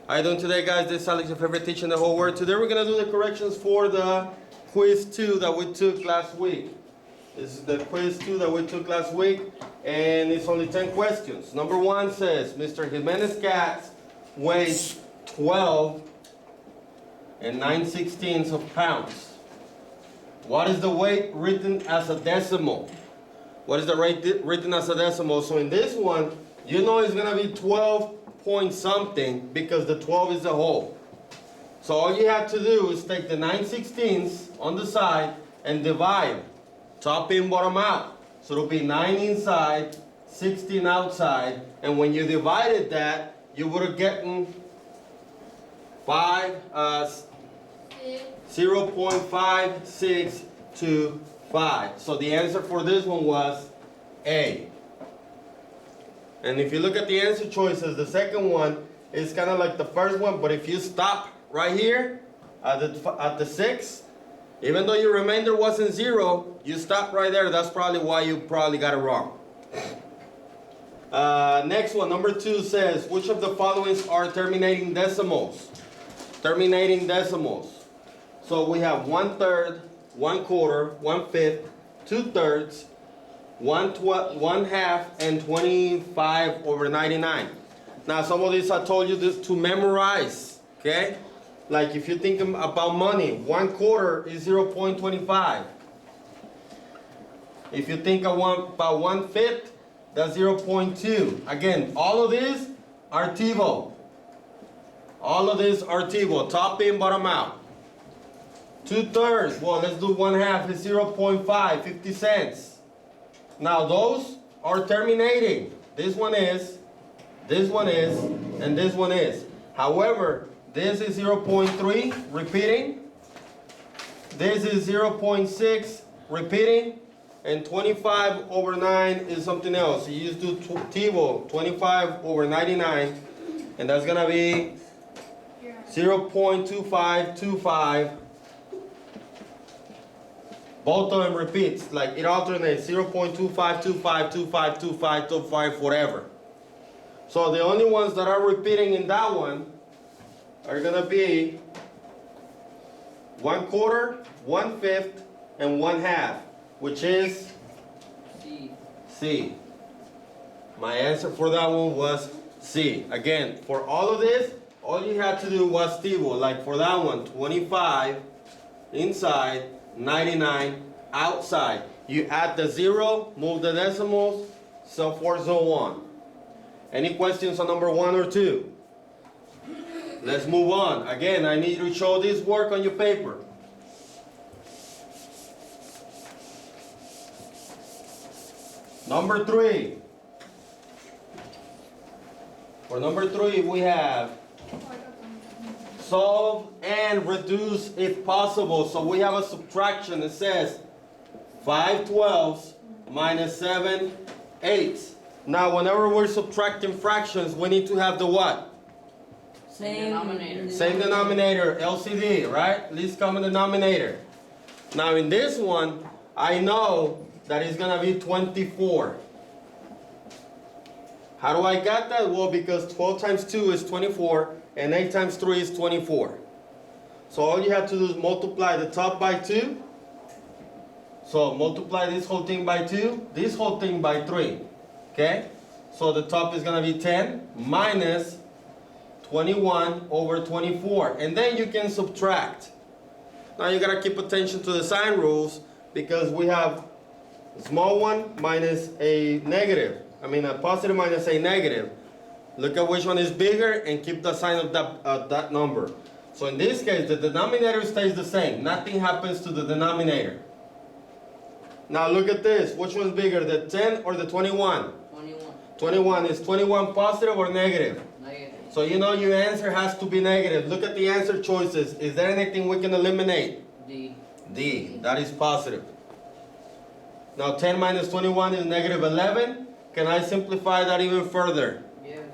How you doing today, guys? This is Alex, your favorite teacher in the whole world. Today we're going to do the corrections for the quiz 2 that we took last week. This is the quiz 2 that we took last week, and it's only 10 questions. Number 1 says, Mr. Jimenez cat weighs 12 and 9/16 of pounds. What is the weight written as a decimal? What is the weight written as a decimal? So in this one, you know it's going to be 12 point something because the 12 is the whole. So all you have to do is take the 9/16 on the side and divide top in, bottom out. So it'll be 9 inside, 16 outside, and when you divided that, you would have gotten 0.5625. So the answer for this one was A. And if you look at the answer choices, the second one is kind of like the first one, but if you stop right here at the 6, even though your remainder wasn't 0, you stop right there. That's probably why you probably got it wrong. Next one, number 2 says, which of the following are terminating decimals? Terminating decimals. So we have 1/3, 1/4, 1/5, 2/3, 1/2, and 25/99. Now some of these I told you this to memorize, okay? Like if you think about money, 1/4 is 0.25. If you think about 1/5, that's 0.2. Again, all of these are TiVo. All of these are TiVo, top in, bottom out. 2/3, well, let's do 1/2 is 0.5, 50 cents. Now those are terminating. This one is, and this one is. However, this is 0.3, repeating. This is 0.6, repeating. And 25/9 is something else. You just do TiVo, 25/99, and that's gonna be 0.2525. Both of them repeats, like it alternates 0.25, 25, 25, 25, 25, whatever. So the only ones that are repeating in that one are gonna be 1/4, 1/5, and 1/2, which is C. My answer for that one was C. Again, for all of this, all you had to do was TiVo. Like for that one, 25 inside, 99 outside. You add the 0, move the decimals, so forth, so on. Any questions on number 1 or 2? Let's move on. Again, I need you to show this work on your paper. Number 3. For number 3, we have solve and reduce if possible. So we have a subtraction. It says 5/12 minus 7/8. Now whenever we're subtracting fractions, we need to have the what? Same denominator. Same denominator, LCD, right? Least common denominator. Now in this one, I know that it's gonna be 24. How do I get that? Well, because 12 times 2 is 24, and 8 times 3 is 24. So all you have to do is multiply the top by 2. So multiply this whole thing by 2, this whole thing by 3. Okay? So the top is going to be 10 minus 21/24. And then you can subtract. Now you got to keep attention to the sign rules because we have a small one minus a negative. I mean a positive minus a negative. Look at which one is bigger and keep the sign of that number. So in this case, the denominator stays the same. Nothing happens to the denominator. Now look at this. Which one's bigger, the 10 or the 21? 21. 21. Is 21 positive or negative? Negative. So you know your answer has to be negative. Look at the answer choices. Is there anything we can eliminate? D. D. That is positive. Now 10 minus 21 is negative 11. Can I simplify that even further? Yes.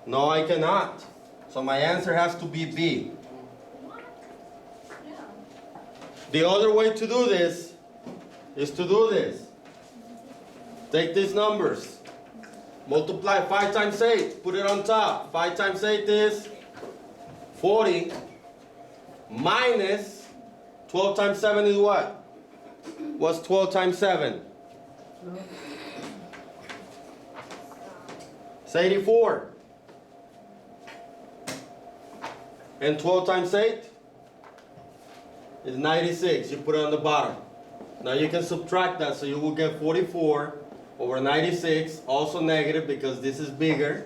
No, I cannot. So my answer has to be B. The other way to do this is to do this. Take these numbers. Multiply 5 times 8. Put it on top. 5 times 8 is 40 minus 12 times 7 is what? What's 12 times 7? It's 84. And 12 times 8 is 96. You put it on the bottom. Now you can subtract that, so you will get 44 over 96, also negative because this is bigger.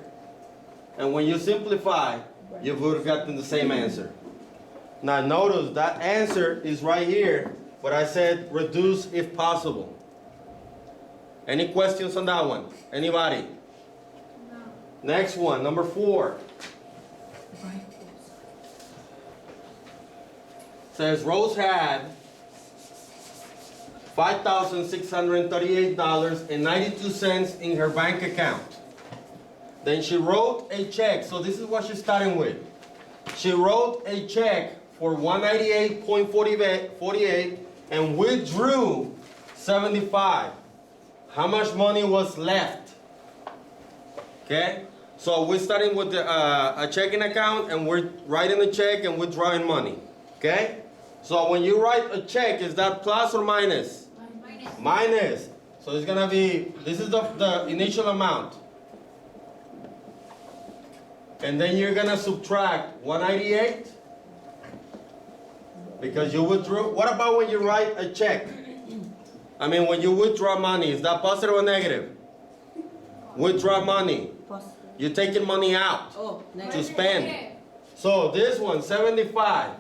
And when you simplify, you would have gotten the same answer. Now notice that answer is right here, but I said reduce if possible. Any questions on that one? Anybody? No. Next one, number 4. Says Rose had $5,638.92 in her bank account. Then she wrote a check. So this is what she's starting with. She wrote a check for $198.48 and withdrew $75. How much money was left? Okay? So we're starting with a checking account, and we're writing a check and withdrawing money. Okay? So when you write a check, is that plus or minus? Minus. Minus. So it's gonna be, this is the initial amount. And then you're gonna subtract 198 because you withdrew. What about when you write a check? I mean, when you withdraw money, is that positive or negative? Withdraw money. You're taking money out Oh, to negative. spend. So this one, 75.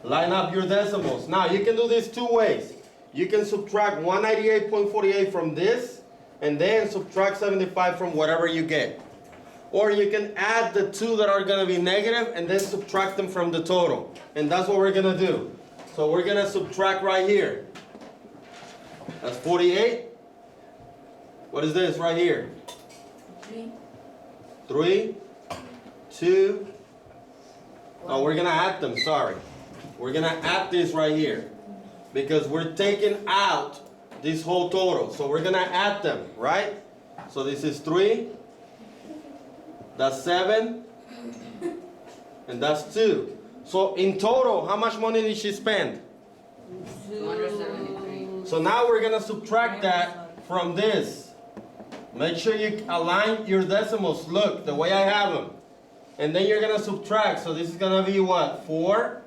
Line up your decimals. Now you can do this 2 ways. You can subtract 198.48 from this, and then subtract 75 from whatever you get. Or you can add the 2 that are going to be negative and then subtract them from the total. And that's what we're going to do. So we're going to subtract right here. That's 48. What is this right here? 3, 2. Oh, we're going to add them, sorry. We're going to add this right here because we're taking out this whole total. So we're going to add them, right? So this is 3. That's 7. And that's 2. So in total, how much money did she spend? 273. So now we're going to subtract that from this. Make sure you align your decimals. Look, the way I have them. And then you're going to subtract. So this is going to be what? 4.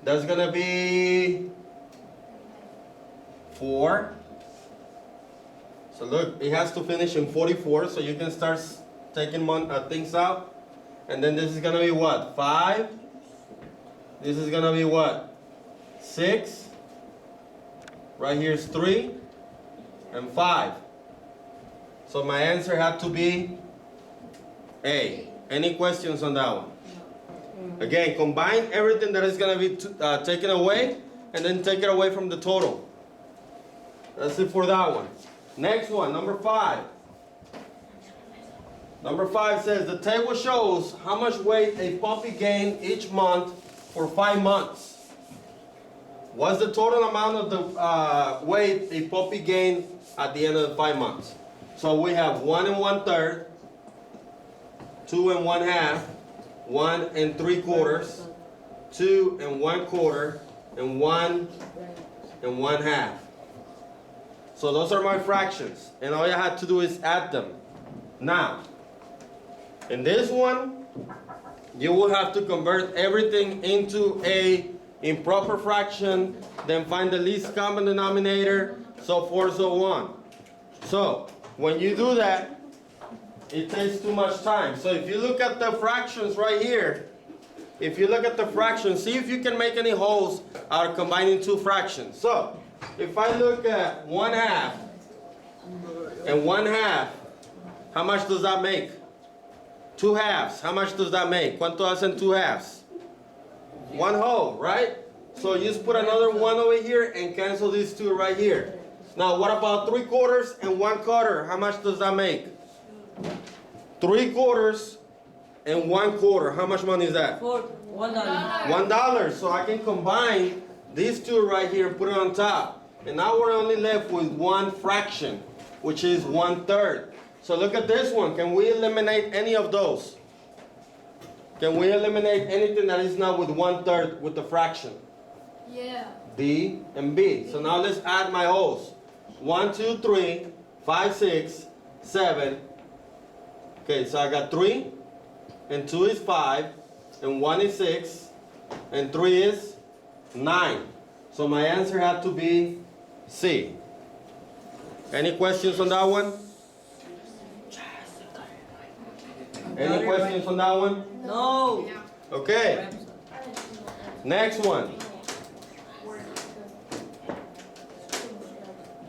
That's going to be 4. So look, it has to finish in 44. So you can start taking things out. And then this is going to be what? 5. This is going to be what? 6. Right here is 3. And 5. So my answer had to be A. Any questions on that one? Again, combine everything that is going to be taken away, and then take it away from the total. That's it for that one. Next one, number 5. Number 5 says, the table shows how much weight a puppy gained each month for 5 months. What's the total amount of the weight a puppy gained at the end of the 5 months? So we have 1 1/3, 2 1/2, 1 3/4, 2 1/4, and 1 1/2. So those are my fractions, and all you have to do is add them. Now, in this one, you will have to convert everything into a improper fraction, then find the least common denominator, so forth, so on. So, when you do that, it takes too much time. So if you look at the fractions right here, if you look at the fractions, see if you can make any holes out of combining 2 fractions. So, if I look at 1/2 and 1/2, how much does that make? 2 halves, how much does that make? ¿Cuánto hacen 2 halves? 1 whole, right? So you just put another 1 over here and cancel these 2 right here. Now what about 3/4 and 1/4? How much does that make? 3/4 and 1/4. How much money is that? $1. $1. So I can combine these 2 right here and put it on top. And now we're only left with 1 fraction, which is 1/3. So look at this one. Can we eliminate any of those? Can we eliminate anything that is not with 1/3 with the fraction? Yeah. D and B. So now let's add my wholes. 1, 2, 3, 5, 6, 7. Okay, so I got 3, and 2 is 5, and 1 is 6, and 3 is 9. So my answer had to be C. Any questions on that one? Any questions on that one? No. Okay, next one.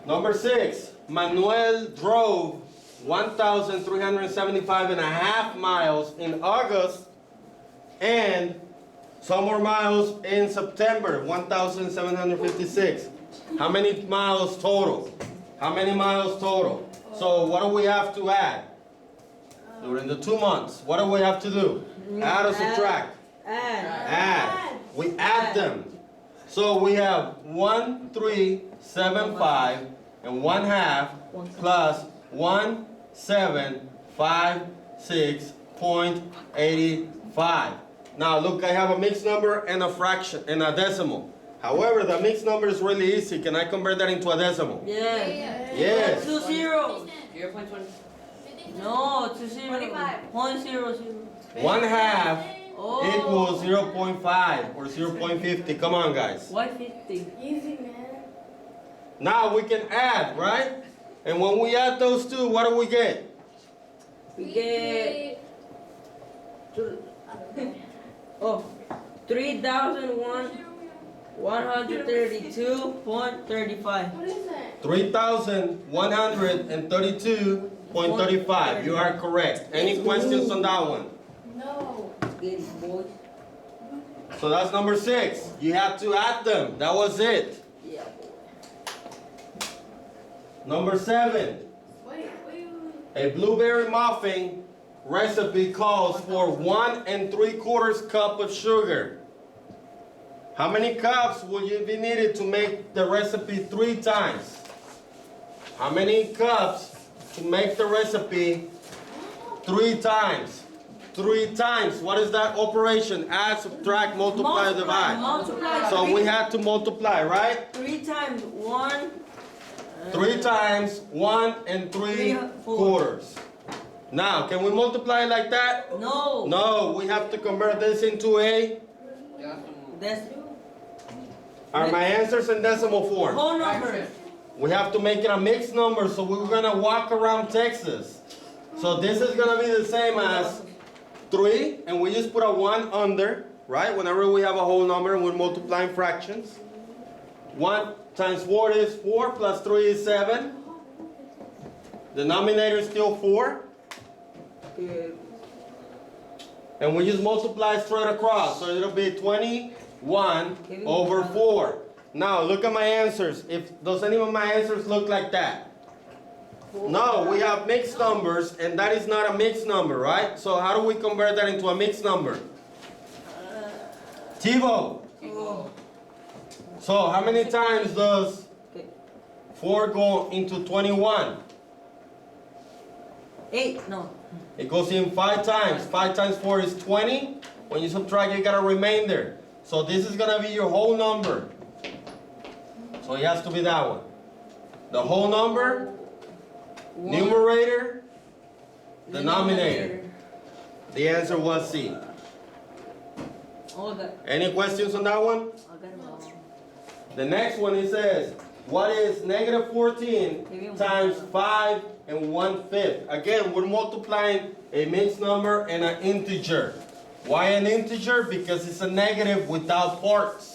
Number 6, Manuel drove 1,375 and a half miles in August and some more miles in September, 1,756. How many miles total? How many miles total? So what do we have to add? During the 2 months, what do we have to do? Add or subtract? Add. We add them. So we have 1,375 and 1/2 plus 1,756.85. Now look, I have a mixed number and a fraction and a decimal. However, the mixed number is really easy. Can I convert that into a decimal? Yes. Yes. 2 zeros. 0.20. No, 2 zeros. 100. 1/2 Oh. equals 0.5 or 0.50. Come on, guys. 150. Easy, man. Now we can add, right? And when we add those two, what do we get? We get. Oh, 3,132.35. What is that? 3,132.35. You are correct. Any questions on that one? No. Get it, boys. So that's number 6. You have to add them. That was it. Yeah, boy. Number 7. Wait. A blueberry muffin recipe calls for 1 3/4 cup of sugar. How many cups will you be needed to make the recipe 3 times? How many cups to make the recipe 3 times? 3 times. What is that operation? Add, subtract, multiply, divide. Multiply. So we had to multiply, right? 3 times 1. 3 times 1 3/4. Now, can we multiply like that? No. No, we have to convert this into a. That's Are my answers in decimal form? whole number. We have to make it a mixed number, so we're gonna walk around Texas. So this is gonna be the same as 3, and we just put a 1 under, right? Whenever we have a whole number and we're multiplying fractions. 1 times 4 is 4, plus 3 is 7. Denominator is still 4. And we just multiply straight across, so it'll be 21 over 4. Now look at my answers. Does any of my answers look like that? No, we have mixed numbers, and that is not a mixed number, right? So how do we convert that into a mixed number? Tivo. Oh. So how many times does 4 go into 21? 8. No. It goes in 5 times. 5 times 4 is 20. When you subtract, you got a remainder. So this is gonna be your whole number. So it has to be that one. The whole number, numerator, denominator. The answer was C. Oh, I got Any questions on that one? it all. The next one, it says, what is negative 14 times 5 and 1/5? Again, we're multiplying a mixed number and an integer. Why an integer? Because it's a negative without parts.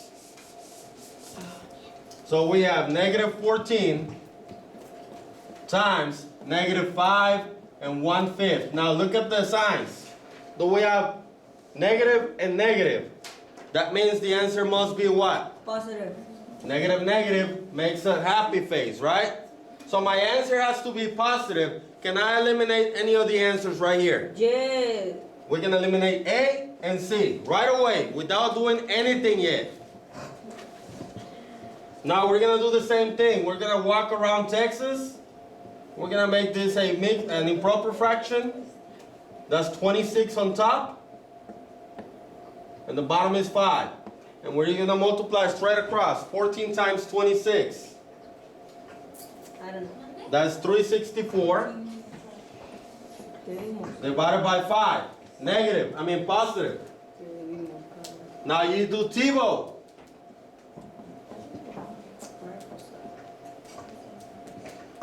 So we have negative 14 times negative 5 and 1/5. Now look at the signs. Do we have negative and negative? That means the answer must be what? Positive. Negative, negative makes a happy face, right? So my answer has to be positive. Can I eliminate any of the answers right here? Yeah. We can eliminate A and C right away without doing anything yet. Now we're gonna do the same thing. We're gonna walk around Texas. We're gonna make this an improper fraction. That's 26 on top. and the bottom is 5. And we're going to multiply straight across. 14 times 26. I don't know. That's 364 divided by 5. Positive. Now you do TiVo.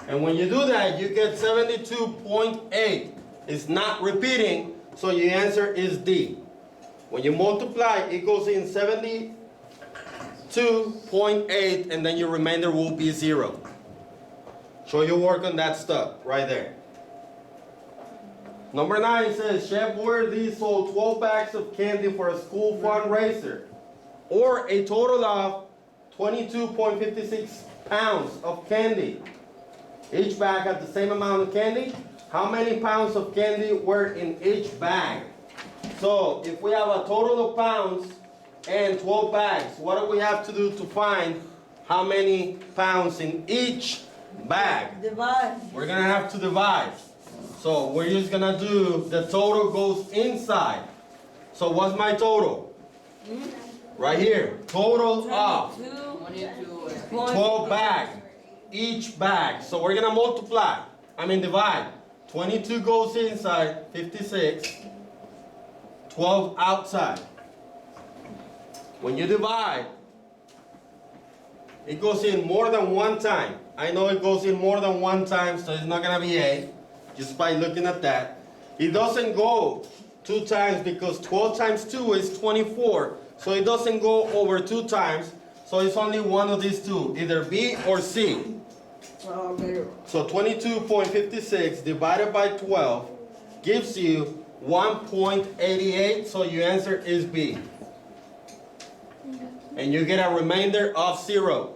And when you do that, you get 72.8. It's not repeating, so your answer is D. When you multiply, it goes in 72.8, and then your remainder will be 0. Show your work on that stuff right there. Number 9 says, Chef Worthy sold 12 bags of candy for a school fundraiser, or a total of 22.56 pounds of candy. Each bag had the same amount of candy. How many pounds of candy were in each bag? So if we have a total of pounds and 12 bags, what do we have to do to find how many pounds in each bag? Divide. We're gonna have to divide. So we're just gonna do, the total goes inside. So what's my total? Right here, total of 12 bags, each bag. So we're gonna divide. 22 goes inside, 56, 12 outside. When you divide, it goes in more than one time. I know it goes in more than one time, so it's not gonna be A, just by looking at that. It doesn't go 2 times because 12 times 2 is 24. So it doesn't go over 2 times. So it's only one of these two, either B or C. So 22.56 divided by 12 gives you 1.88. So your answer is B. And you get a remainder of 0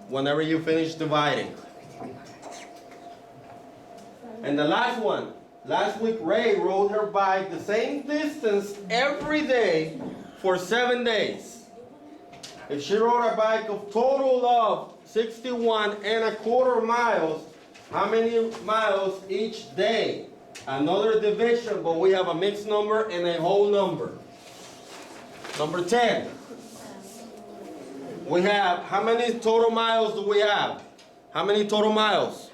whenever you finish dividing. And the last one. Last week, Ray rode her bike the same distance every day for 7 days. If she rode a bike of total of 61.25 miles, how many miles each day? Another division, but we have a mixed number and a whole number. Number 10. We have, how many total miles do we have? How many total miles?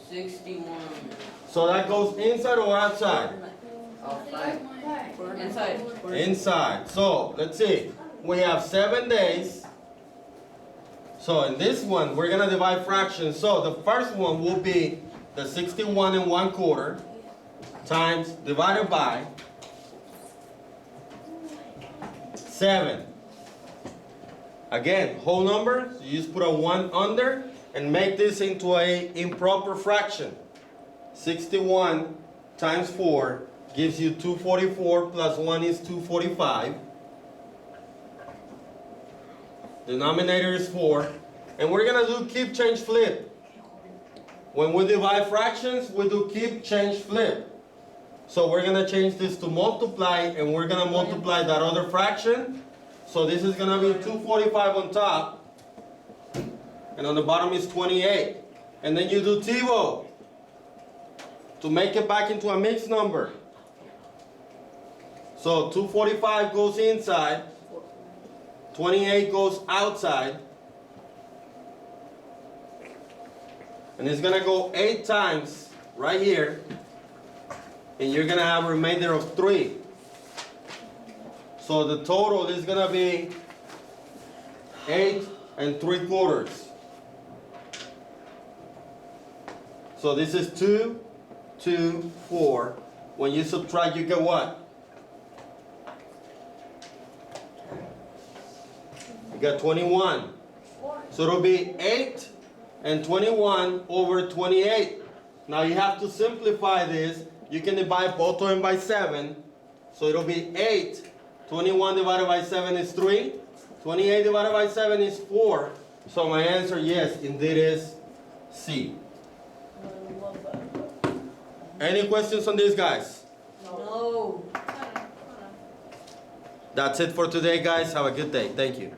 61. So that goes inside or outside? Outside. Inside. Inside. So let's see. We have 7 days. So in this one, we're gonna divide fractions. So the first one will be the 61.25 times divided by 7. Again, whole number. So you just put a 1 under and make this into a improper fraction. 61 times 4 gives you 244 plus 1 is 245. Denominator is 4. And we're going to do keep, change, flip. When we divide fractions, we do keep, change, flip. So we're going to change this to multiply, and we're going to multiply that other fraction. So this is going to be 245 on top. And on the bottom is 28. And then you do TiVo to make it back into a mixed number. So 245 goes inside, 28 goes outside, and it's gonna go 8 times right here, and you're gonna have a remainder of 3. So the total is gonna be 8 3/4. So this is 2, 2, 4. When you subtract, you get what? You got 21. So it'll be 8 and 21 over 28. Now you have to simplify this. You can divide both of them by 7. So it'll be 8. 21 divided by 7 is 3. 28 divided by 7 is 4. So my answer, yes, indeed is C. Any questions on this, guys? No. That's it for today, guys. Have a good day. Thank you.